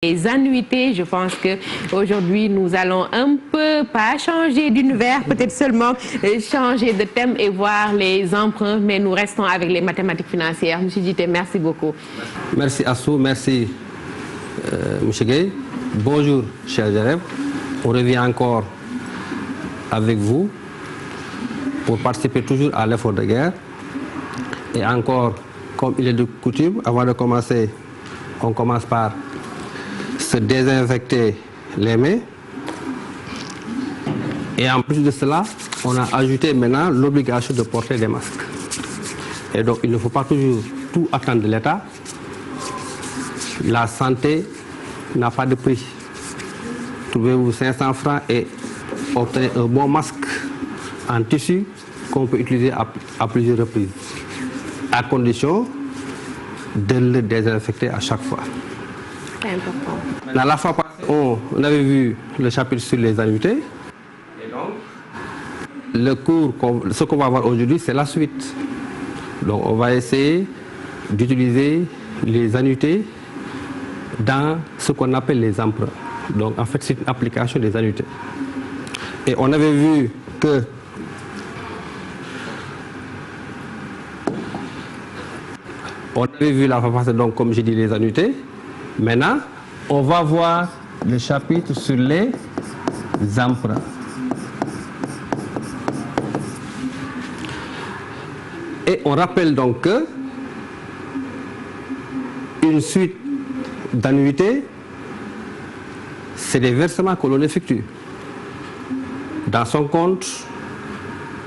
Les annuités, je pense qu'aujourd'hui, nous allons un peu, pas changer d'univers, peut-être seulement changer de thème et voir les emprunts, mais nous restons avec les mathématiques financières. Monsieur Djité, merci beaucoup. Merci Assou, merci M. Gueye. Bonjour, chers élèves. On revient encore avec vous pour participer toujours à l'effort de guerre. Et encore, comme il est de coutume, avant de commencer, on commence par se désinfecter les mains. Et en plus de cela, on a ajouté maintenant l'obligation de porter des masques. Et donc, il ne faut pas toujours tout attendre de l'État. La santé n'a pas de prix. Trouvez-vous 500 francs et obtenez un bon masque en tissu qu'on peut utiliser à plusieurs reprises, à condition de le désinfecter à chaque fois. C'est important. Maintenant, la fois passée, on avait vu le chapitre sur les annuités. Et donc, le cours, ce qu'on va voir aujourd'hui, c'est la suite. Donc, on va essayer d'utiliser les annuités dans ce qu'on appelle les emprunts. Donc, en fait, c'est une application des annuités. Et on avait vu que la fois passée, donc, comme j'ai dit, les annuités. Maintenant, on va voir le chapitre sur les emprunts. Et on rappelle donc que une suite d'annuités, c'est des versements que l'on effectue dans son compte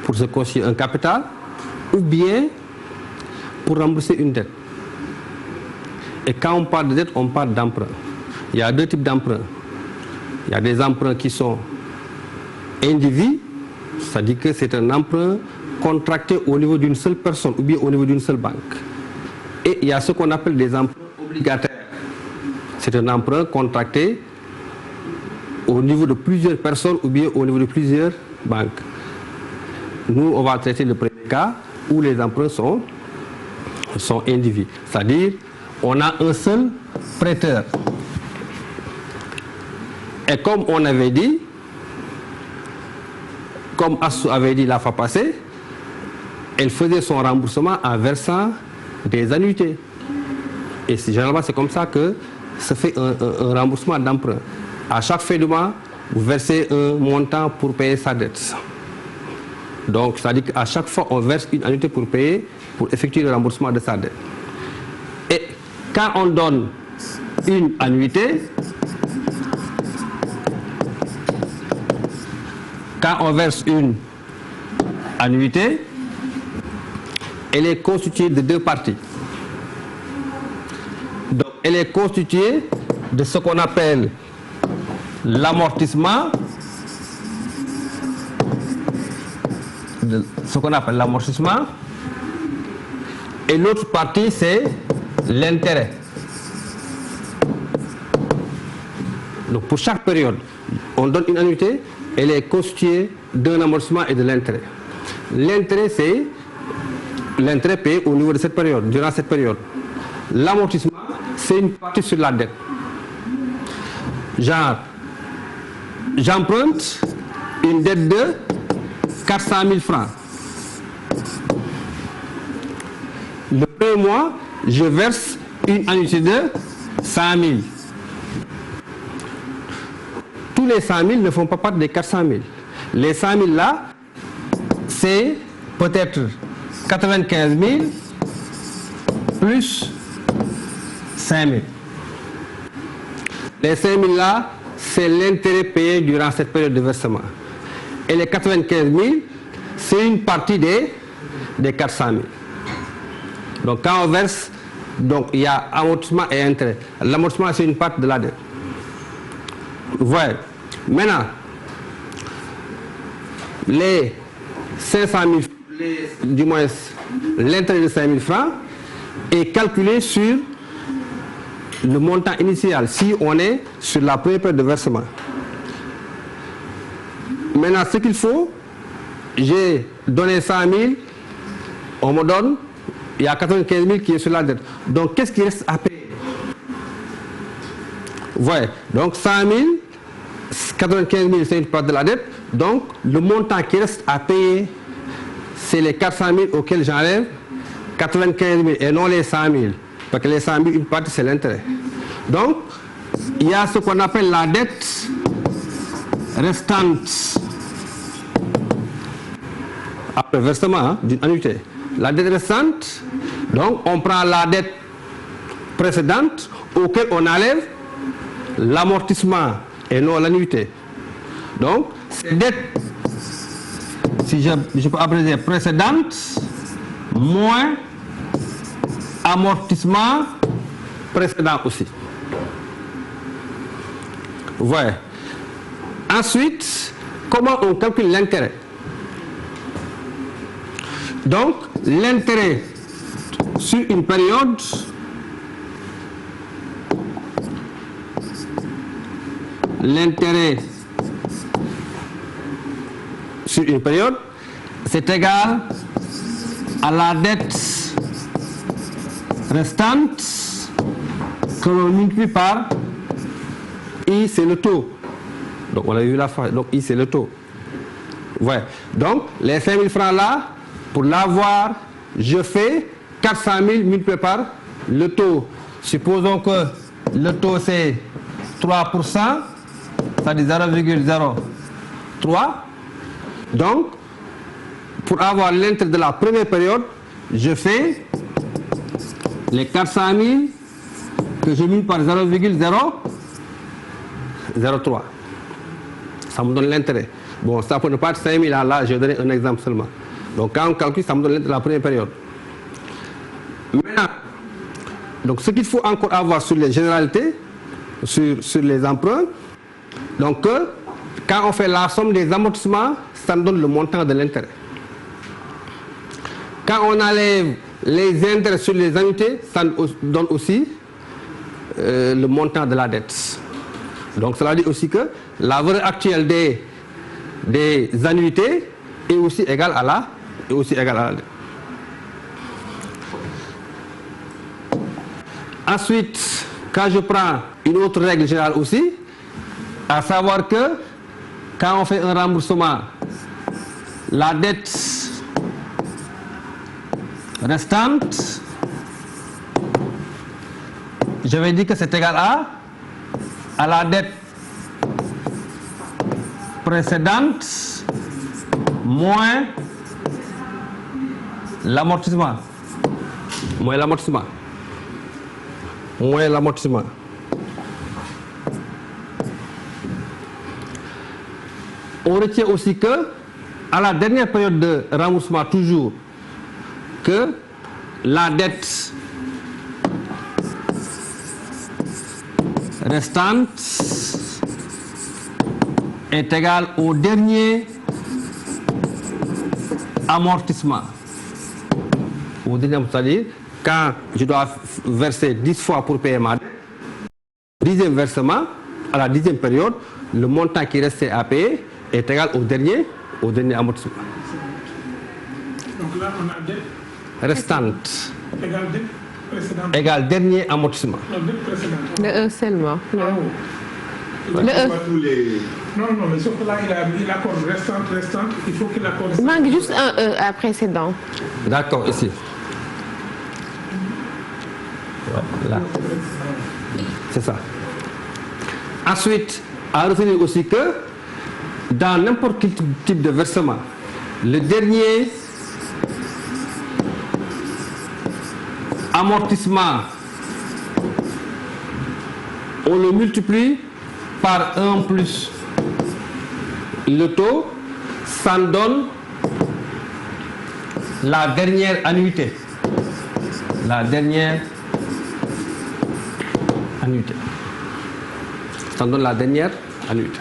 pour se constituer un capital ou bien pour rembourser une dette. Et quand on parle de dette, on parle d'emprunt. Il y a deux types d'emprunts. Il y a des emprunts qui sont individuels, c'est-à-dire que c'est un emprunt contracté au niveau d'une seule personne ou bien au niveau d'une seule banque. Et il y a ce qu'on appelle des emprunts obligataires. C'est un emprunt contracté au niveau de plusieurs personnes ou bien au niveau de plusieurs banques. Nous, on va traiter le premier cas où les emprunts sont individuels. C'est-à-dire, on a un seul prêteur. Et comme on avait dit, comme Assou avait dit la fois passée, elle faisait son remboursement en versant des annuités. Et généralement, c'est comme ça que se fait un remboursement d'emprunt. À chaque fin du mois, vous versez un montant pour payer sa dette. Donc, c'est-à-dire qu'à chaque fois, on verse une annuité pour payer, pour effectuer le remboursement de sa dette. Et quand on donne une annuité, quand on verse une annuité, elle est constituée de deux parties. Donc, elle est constituée de ce qu'on appelle l'amortissement, et l'autre partie, c'est l'intérêt. Donc, pour chaque période, on donne une annuité, elle est constituée d'un amortissement et de l'intérêt. L'intérêt, c'est l'intérêt payé au niveau de cette période, durant cette période. L'amortissement, c'est une partie sur la dette. Genre, j'emprunte une dette de 400 000 francs. Le premier mois, je verse une annuité de 100 000. Tous les 100 000 ne font pas partie des 400 000. Les 100 000 là, c'est peut-être 95 000 plus 5 000. Les 5 000 là, c'est l'intérêt payé durant cette période de versement. Et les 95 000, c'est une partie des 400 000. Donc quand on verse, donc il y a amortissement et intérêt. L'amortissement, c'est une partie de la dette. Vous voyez. Maintenant, les 500 000, du moins l'intérêt de 5 000 francs est calculé sur le montant initial, si on est sur la première période de versement. Maintenant, ce qu'il faut, j'ai donné 100 000, on me donne, il y a 95 000 qui est sur la dette. Donc, qu'est-ce qui reste à payer? Ouais. Donc 100 000, 95 000 c'est une part de la dette. Donc le montant qui reste à payer, c'est les 400 000 auxquels j'enlève 95 000 et non les 100 000. Parce que les 100 000, une partie c'est l'intérêt. Donc il y a ce qu'on appelle la dette restante après versement d'une annuité. La dette restante, donc on prend la dette précédente auquel on enlève l'amortissement et non l'annuité. Donc, cette dette, si je peux abréger, précédente moins amortissement précédent aussi. Voilà. Ensuite, comment on calcule l'intérêt? Donc, l'intérêt sur une période c'est égal à la dette restante que l'on multiplie par I, c'est le taux. Donc on a vu la fois, donc I c'est le taux. Ouais. Donc les 5 000 francs là, pour l'avoir, je fais 400 000 multiplié par le taux. Supposons que le taux c'est 3%, ça dit 0,03. Donc, pour avoir l'intérêt de la première période, je fais les 400 000 que je multiplie par 0,003. Ça me donne l'intérêt. Bon, ça peut ne pas être 5 000 là, je vais donner un exemple seulement. Donc, quand on calcule, ça me donne l'intérêt de la première période. Maintenant, donc ce qu'il faut encore avoir sur les généralités, sur les emprunts, donc quand on fait la somme des amortissements, ça nous donne le montant de l'intérêt. Quand on enlève les intérêts sur les annuités, ça nous donne aussi le montant de la dette. Donc cela dit aussi que la valeur actuelle des annuités est aussi égale à la dette. Ensuite, quand je prends une autre règle générale aussi, à savoir que quand on fait un remboursement, la dette restante, je vais dire que c'est égal à la dette précédente moins l'amortissement. Moins l'amortissement. Moins l'amortissement. On retient aussi que, à la dernière période de remboursement, toujours, que la dette restante est égale au dernier amortissement. Au dernier amortissement, c'est-à-dire, quand je dois verser 10 fois pour payer ma dette, 10e versement, à la 10e période, le montant qui restait à payer est égal au dernier amortissement. Donc là, on a dette restante égale dette précédente. Égale dernier amortissement. Non, dette précédente. Le E seulement. Ah, oui. Le E. Non, mais sauf que là, il accorde restante, il faut qu'il accorde. Il manque juste un E à précédent. D'accord, ici. Là. C'est ça. Ensuite, à retenir aussi que dans n'importe quel type de versement, le dernier amortissement, on le multiplie par 1 plus le taux, ça donne la dernière annuité. La dernière annuité. Ça donne la dernière annuité.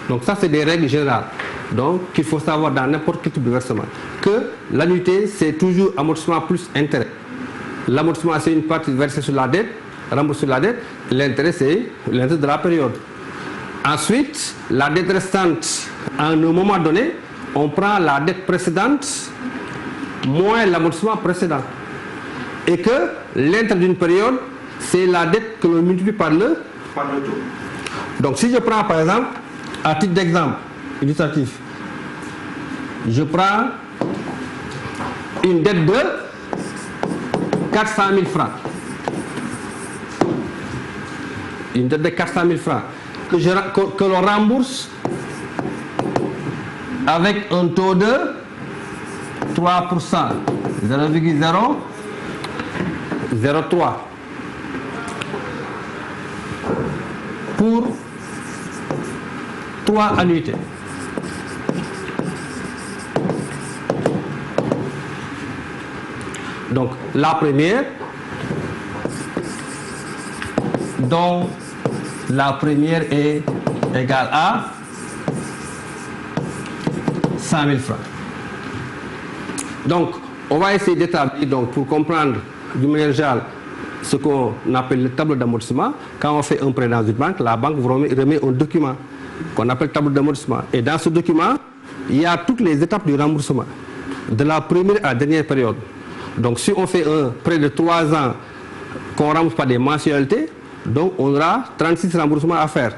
Donc ça, c'est des règles générales. Donc, qu'il faut savoir dans n'importe quel type de versement. Que l'annuité, c'est toujours amortissement plus intérêt. L'amortissement, c'est une partie versée sur la dette, remboursée sur la dette. L'intérêt, c'est l'intérêt de la période. Ensuite, la dette restante, à un moment donné, on prend la dette précédente moins l'amortissement précédent. Et que l'intérêt d'une période, c'est la dette que l'on multiplie par par le taux. Donc si je prends par exemple, à titre d'exemple illustratif, je prends une dette de 400 000 francs. Une dette de 400 000 francs que l'on rembourse avec un taux de 3%, 0,003 pour 3 annuités. Donc la première, dont la première est égale à 100 000 francs. Donc on va essayer d'établir, donc pour comprendre d'une manière générale ce qu'on appelle le tableau d'amortissement. Quand on fait un prêt dans une banque, la banque vous remet un document qu'on appelle tableau d'amortissement. Et dans ce document, il y a toutes les étapes du remboursement, de la première à la dernière période. Donc si on fait un prêt de 3 ans qu'on rembourse par des mensualités, donc on aura 36 remboursements à faire.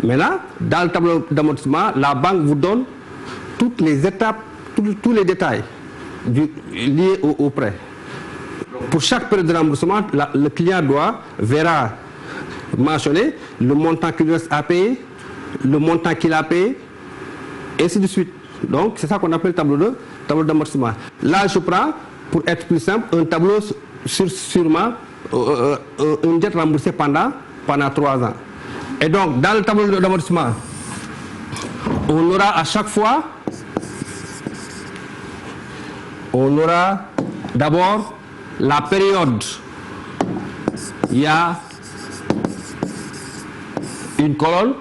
Maintenant, dans le tableau d'amortissement, la banque vous donne toutes les étapes, tous les détails liés au prêt. Pour chaque période de remboursement, le client verra mentionner le montant qu'il reste à payer, le montant qu'il a payé, et ainsi de suite. Donc c'est ça qu'on appelle tableau d'amortissement. Là, je prends, pour être plus simple, un tableau sûrement une dette remboursée pendant 3 ans. Et donc, dans le tableau d'amortissement, on aura à chaque fois, on aura d'abord la période. Il y a une colonne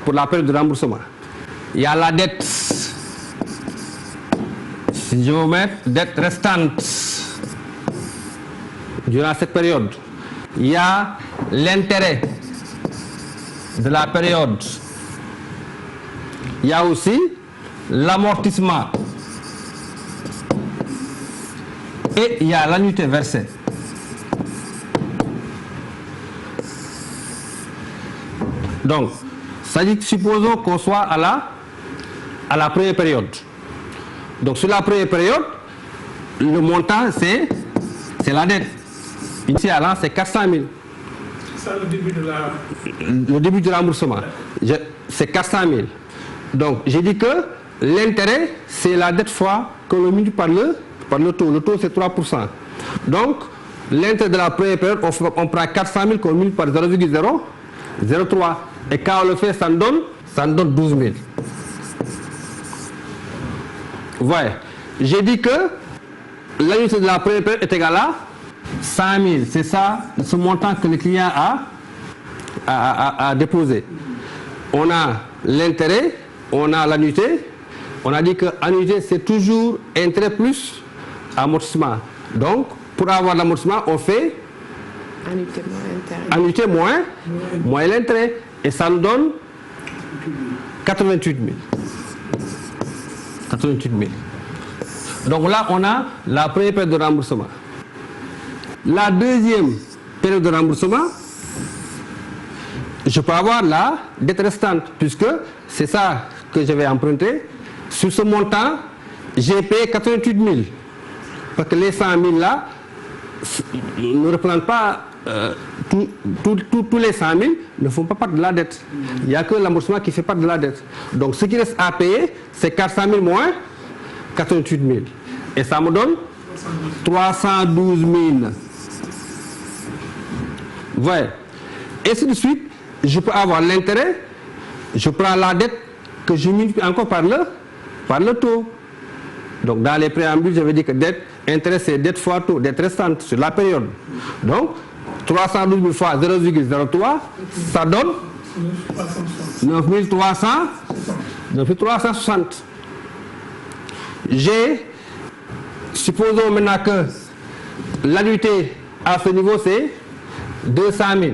pour la période de remboursement. Il y a la dette. Si je veux mettre dette restante durant cette période, il y a l'intérêt de la période. Il y a aussi l'amortissement. Et il y a l'annuité versée. Donc, ça dit que supposons qu'on soit à la première période. Donc, sur la première période, le montant, c'est la dette. Initialement, c'est 400 000. C'est ça le début de la... Le début du remboursement, c'est 400 000. Donc, j'ai dit que l'intérêt, c'est la dette fois que l'on multiplie par le taux. Le taux, c'est 3%. Donc, l'intérêt de la première période, on prend 400 000 qu'on multiplie par 0,003. Et quand on le fait, ça nous donne 12 000. Voilà. J'ai dit que l'annuité de la première période est égale à 100 000. C'est ça, ce montant que le client a déposé. On a l'intérêt, on a l'annuité. On a dit que l'annuité, c'est toujours intérêt plus amortissement. Donc, pour avoir l'amortissement, on fait annuité moins l'intérêt. Et ça nous donne 88 000. 88 000. Donc là, on a la première période de remboursement. La deuxième période de remboursement, je peux avoir la dette restante, puisque c'est ça que je vais emprunter. Sur ce montant, j'ai payé 88 000. Parce que les 100 000 là ne représentent pas, tous les 100 000 ne font pas partie de la dette. Il n'y a que l'amortissement qui fait partie de la dette. Donc ce qui reste à payer, c'est 400 000 moins 88 000. Et ça me donne 312 000. Voilà. Et ainsi de suite, je peux avoir l'intérêt, je prends la dette que je multiplie encore par le taux. Donc dans les préambules, j'avais dit que dette, intérêt c'est dette fois taux, dette restante sur la période. Donc 312 000 fois 0,03, ça donne 9360. Supposons maintenant que l'annuité à ce niveau c'est 200 000.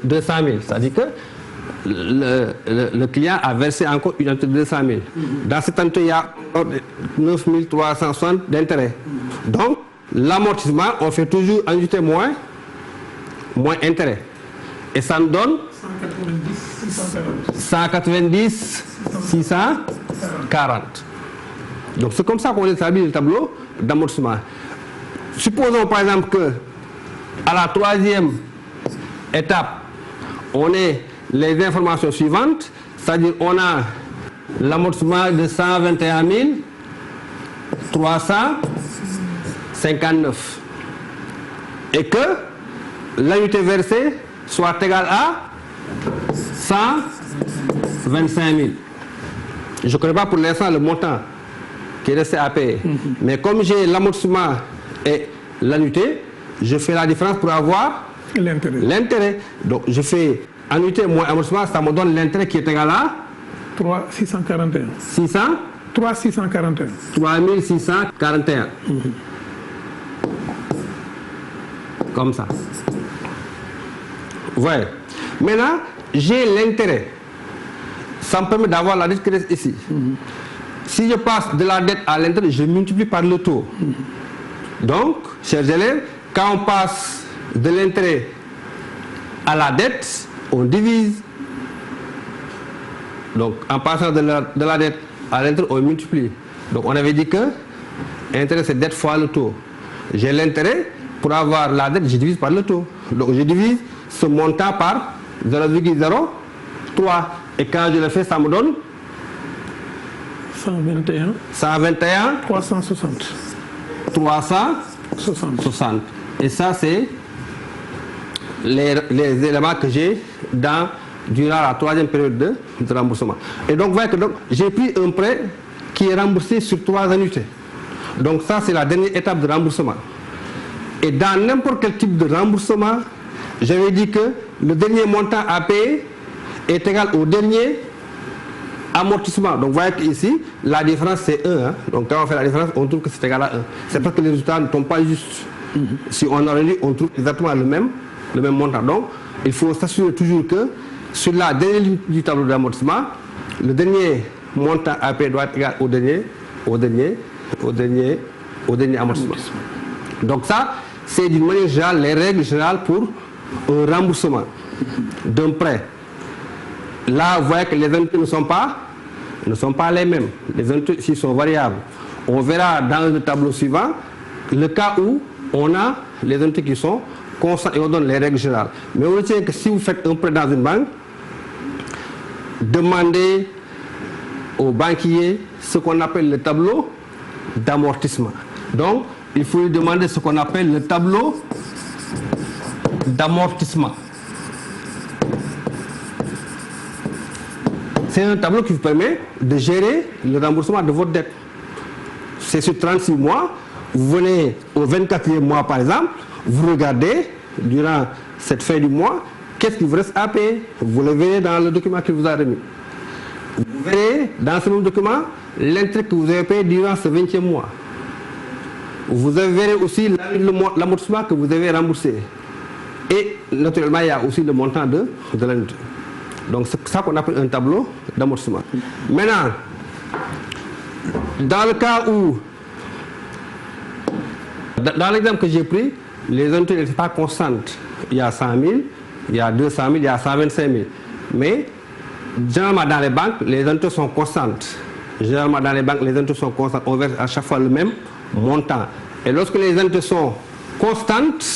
200 000, c'est-à-dire que le client a versé encore une annuité de 200 000. Dans cette annuité, il y a 9 360 d'intérêt. Donc, l'amortissement, on fait toujours annuité moins moins intérêt. Et ça nous donne 190 640. Donc c'est comme ça qu'on établit le tableau d'amortissement. Supposons par exemple que à la troisième étape, on ait les informations suivantes, c'est-à-dire on a l'amortissement de 121 359 et que l'annuité versée soit égale à 125 000. Je ne connais pas pour l'instant le montant qui est resté à payer. Mais comme j'ai l'amortissement et l'annuité, je fais la différence pour avoir l'intérêt. Donc je fais annuité moins amortissement, ça me donne l'intérêt qui est égal à 3,641. 3,641. 3,641. Comme ça. Ouais. Maintenant, j'ai l'intérêt. Ça me permet d'avoir la dette qui reste ici. Si je passe de la dette à l'intérêt, je multiplie par le taux. Donc, chers élèves, quand on passe de l'intérêt à la dette, on divise. Donc, en passant de la dette à l'intérêt, on multiplie. Donc, on avait dit que l'intérêt, c'est dette fois le taux. J'ai l'intérêt, pour avoir la dette, je divise par le taux. Donc, je divise ce montant par 0,03. Et quand je le fais, ça me donne 121. 360. 360. Et ça, c'est les éléments que j'ai durant la troisième période de remboursement. Et donc, vous voyez que j'ai pris un prêt qui est remboursé sur 3 annuités. Donc, ça, c'est la dernière étape de remboursement. Et dans n'importe quel type de remboursement, j'avais dit que le dernier montant à payer est égal au dernier amortissement. Donc, vous voyez qu'ici, la différence, c'est 1. Hein. Donc, quand on fait la différence, on trouve que c'est égal à 1. C'est parce que les résultats ne tombent pas juste. Si on aurait dit, on trouve exactement le même montant. Donc, il faut s'assurer toujours que sur la dernière ligne du tableau d'amortissement, le dernier montant à payer doit être égal au dernier amortissement. Donc, ça, c'est d'une manière générale les règles générales pour un remboursement d'un prêt. Là, vous voyez que les annuités ne sont pas les mêmes. Les annuités ici sont variables. On verra dans le tableau suivant le cas où on a les annuités qui sont constantes et on donne les règles générales. Mais on retient que si vous faites un prêt dans une banque, demandez au banquier ce qu'on appelle le tableau d'amortissement. Donc, il faut lui demander ce qu'on appelle le tableau d'amortissement. C'est un tableau qui vous permet de gérer le remboursement de votre dette. C'est sur 36 mois. Vous venez au 24e mois, par exemple, vous regardez, durant cette fin du mois, qu'est-ce qu'il vous reste à payer. Vous le verrez dans le document qu'il vous a remis. Vous verrez dans ce même document l'intérêt que vous avez payé durant ce 20e mois. Vous verrez aussi l'amortissement que vous avez remboursé. Et naturellement, il y a aussi le montant de l'annuité. Donc c'est ça qu'on appelle un tableau d'amortissement. Maintenant, dans le cas où, dans l'exemple que j'ai pris, les annuités n'étaient pas constantes. Il y a 100 000, il y a 200 000, il y a 125 000. Mais généralement dans les banques, les annuités sont constantes. Généralement dans les banques, les annuités sont constantes. On verse à chaque fois le même montant. Et lorsque les annuités sont constantes,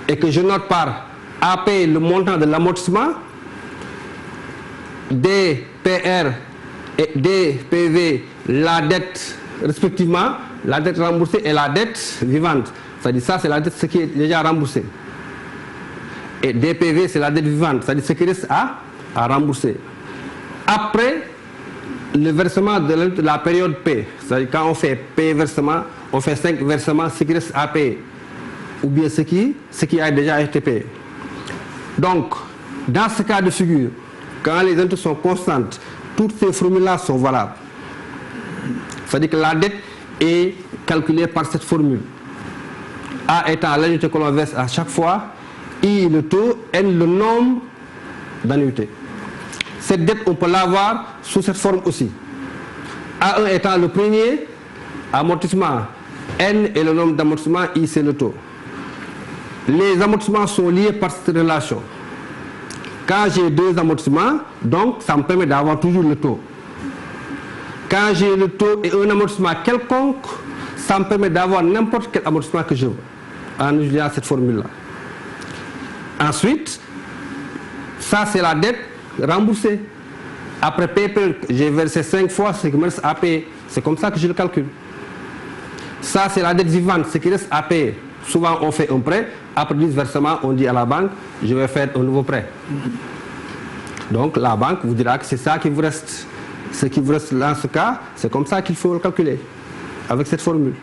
et que je note par AP le montant de l'amortissement, DPR et DPV la dette respectivement, la dette remboursée et la dette vivante. C'est-à-dire ça, c'est la dette ce qui est déjà remboursé. Et DPV, c'est la dette vivante, c'est-à-dire ce qui reste à rembourser. Après le versement de la période P, c'est-à-dire quand on fait P versement, on fait 5 versements, ce qui reste à payer, ou bien ce qui a déjà été payé. Donc, dans ce cas de figure, quand les annuités sont constantes, toutes ces formules-là sont valables. C'est-à-dire que la dette est calculée par cette formule. A étant l'annuité que l'on verse à chaque fois, I le taux, N le nombre d'annuités. Cette dette, on peut l'avoir sous cette forme aussi. A1 étant le premier amortissement N est le nombre d'amortissements, I c'est le taux. Les amortissements sont liés par cette relation. Quand j'ai deux amortissements, donc ça me permet d'avoir toujours le taux. Quand j'ai le taux et un amortissement quelconque, ça me permet d'avoir n'importe quel amortissement que je veux, en utilisant cette formule-là. Ensuite, ça c'est la dette remboursée. Après PayPal, j'ai versé 5 fois ce qui me reste à payer. C'est comme ça que je le calcule. Ça c'est la dette vivante, ce qui reste à payer. Souvent on fait un prêt, après 10 versements, on dit à la banque, je vais faire un nouveau prêt. Donc la banque vous dira que c'est ça qui vous reste. Ce qui vous reste dans ce cas, c'est comme ça qu'il faut le calculer, avec cette formule.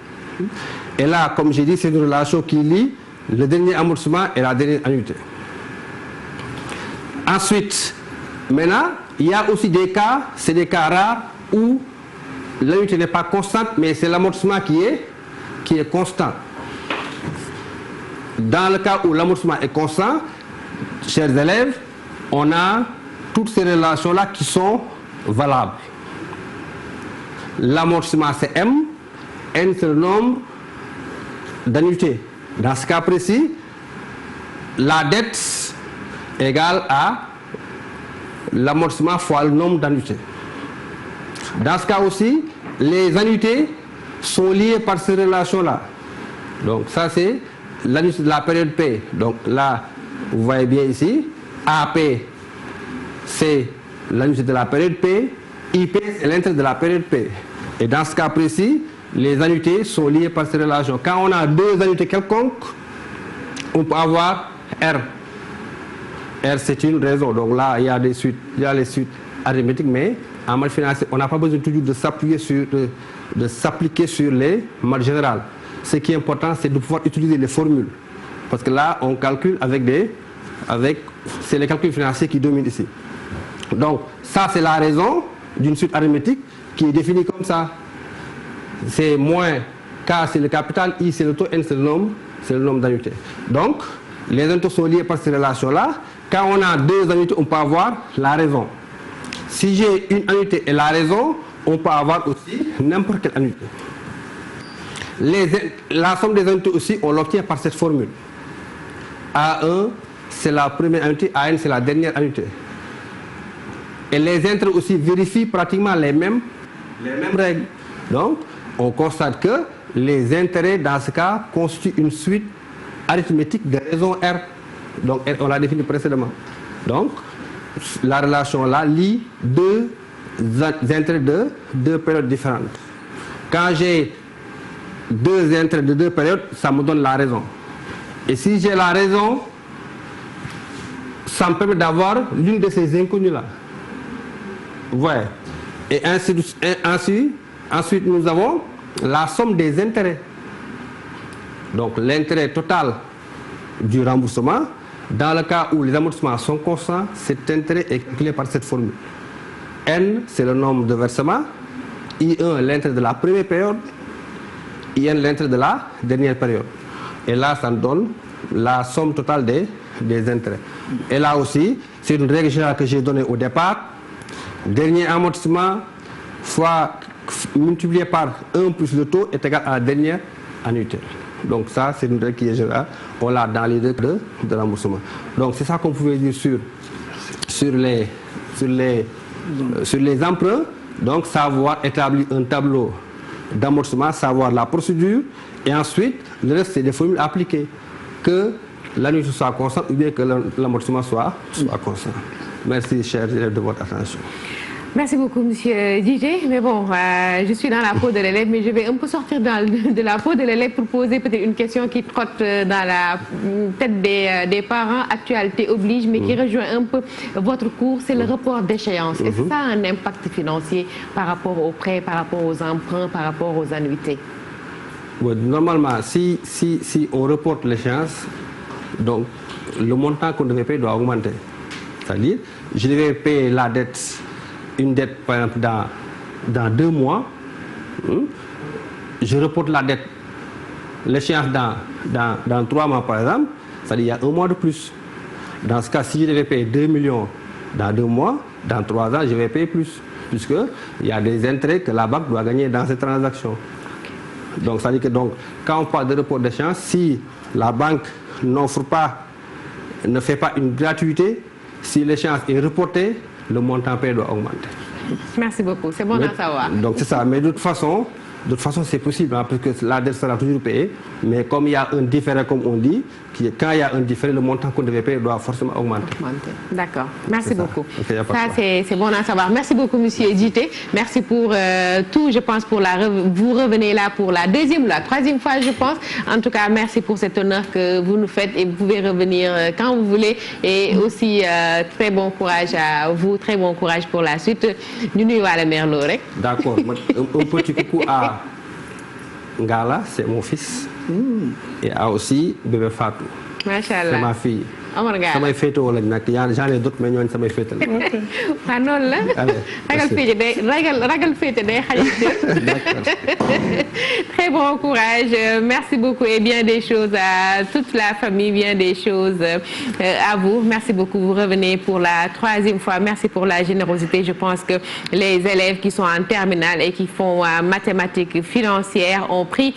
Et là, comme j'ai dit, c'est une relation qui lie le dernier amortissement et la dernière annuité. Ensuite, maintenant, il y a aussi des cas, c'est des cas rares où l'annuité n'est pas constante, mais c'est l'amortissement qui est constant. Dans le cas où l'amortissement est constant, chers élèves, on a toutes ces relations-là qui sont valables. L'amortissement c'est M, N c'est le nombre d'annuités. Dans ce cas précis, la dette égale à l'amortissement fois le nombre d'annuités. Dans ce cas aussi, les annuités sont liées par ces relations-là. Donc ça c'est l'annuité de la période P. Donc là, vous voyez bien ici, AP c'est l'annuité de la période P, IP c'est l'intérêt de la période P. Et dans ce cas précis, les annuités sont liées par ces relations. Quand on a deux annuités quelconques, on peut avoir R. R c'est une raison. Donc là, il y a des suites, il y a les suites arithmétiques, mais en maths financières, on n'a pas besoin toujours de s'appliquer sur les maths générales. Ce qui est important, c'est de pouvoir utiliser les formules. Parce que là, on calcule c'est les calculs financiers qui dominent ici. Donc, ça c'est la raison d'une suite arithmétique qui est définie comme ça. C'est moins K c'est le capital, I c'est le taux, N c'est le nombre d'annuités. Donc, les annuités sont liées par ces relations-là. Quand on a deux annuités, on peut avoir la raison. Si j'ai une annuité et la raison, on peut avoir aussi n'importe quelle annuité. La somme des annuités aussi, on l'obtient par cette formule. A1, c'est la première annuité, AN, c'est la dernière annuité. Et les intérêts aussi vérifient pratiquement les mêmes règles. Donc, on constate que les intérêts, dans ce cas, constituent une suite arithmétique de raison R. Donc, on l'a défini précédemment. Donc, la relation là lie deux intérêts de deux périodes différentes. Quand j'ai deux intérêts de deux périodes, ça me donne la raison. Et si j'ai la raison, ça me permet d'avoir l'une de ces inconnues-là. Ouais. Et ensuite, nous avons la somme des intérêts. Donc, l'intérêt total du remboursement, dans le cas où les amortissements sont constants, cet intérêt est calculé par cette formule. N, c'est le nombre de versements. I1, l'intérêt de la première période. IN, l'intérêt de la dernière période. Et là, ça nous donne la somme totale des intérêts. Et là aussi, c'est une règle générale que j'ai donnée au départ. Dernier amortissement multiplié par 1 plus le taux est égal à la dernière annuité. Donc ça, c'est une règle qui est générale. On l'a dans les deux de remboursement. Donc c'est ça qu'on pouvait dire sur les emprunts. Donc savoir établir un tableau d'amortissement, savoir la procédure, et ensuite le reste c'est des formules appliquées, que l'annuité soit constante ou bien que l'amortissement soit constant. Merci chers élèves de votre attention. Merci beaucoup, monsieur DJ. Mais bon, je suis dans la peau de l'élève, mais je vais un peu sortir de la peau de l'élève pour poser peut-être une question qui trotte dans la tête des parents. Actualité oblige, mais qui rejoint un peu votre cours, c'est le report d'échéance. Est-ce que ça a un impact financier par rapport aux prêts, par rapport aux emprunts, par rapport aux annuités? Ouais, normalement, si on reporte l'échéance, donc le montant qu'on devait payer doit augmenter. C'est-à-dire, je devais payer la dette, une dette par exemple dans 2 mois, je reporte la dette, l'échéance dans 3 mois par exemple, c'est-à-dire il y a 1 mois de plus. Dans ce cas, si je devais payer 2 millions dans 2 mois, dans 3 ans, je vais payer plus, puisqu'il y a des intérêts que la banque doit gagner dans cette transaction. Donc, ça veut dire que donc, quand on parle de report d'échéance, si la banque ne fait pas une gratuité, si l'échéance est reportée, le montant payé doit augmenter. Merci beaucoup, c'est bon à savoir. Donc c'est ça, mais de toute façon c'est possible, hein, parce que la dette sera toujours payée, mais comme il y a un différé, comme on dit, quand il y a un différé, le montant qu'on devait payer doit forcément augmenter. D'accord, merci beaucoup. Okay, ça c'est bon à savoir. Merci beaucoup monsieur Djité, merci pour tout, je pense, vous revenez là pour la deuxième ou la troisième fois, je pense. En tout cas, merci pour cet honneur que vous nous faites et vous pouvez revenir quand vous voulez, et aussi très bon courage à vous, très bon courage pour la suite. Ñu nuyu waa la Merlo rek. D'accord, un petit coucou à Ngala, c'est mon fils, et à aussi bébé Fatou. Machallah. C'est ma fille. Omar Ngala samay féetewoo lañ nag j'en ai d'autres mais ñooñu samay féetal. waaw noonu la. ragal féete day Très bon courage, merci beaucoup et bien des choses à toute la famille, bien des choses à vous. Merci beaucoup, vous revenez pour la troisième fois. Merci pour la générosité. Je pense que les élèves qui sont en terminale et qui font mathématiques financières ont pris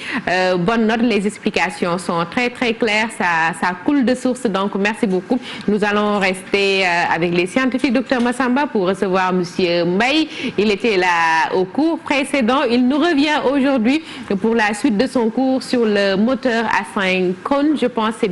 bonne note. Les explications sont très très claires, ça coule de source, donc merci beaucoup. Nous allons rester avec les scientifiques, Dr Massamba, pour recevoir monsieur Mbaye. Il était là au cours précédent. Il nous revient aujourd'hui pour la suite de son cours sur le moteur à 5 cônes. Je pense que c'est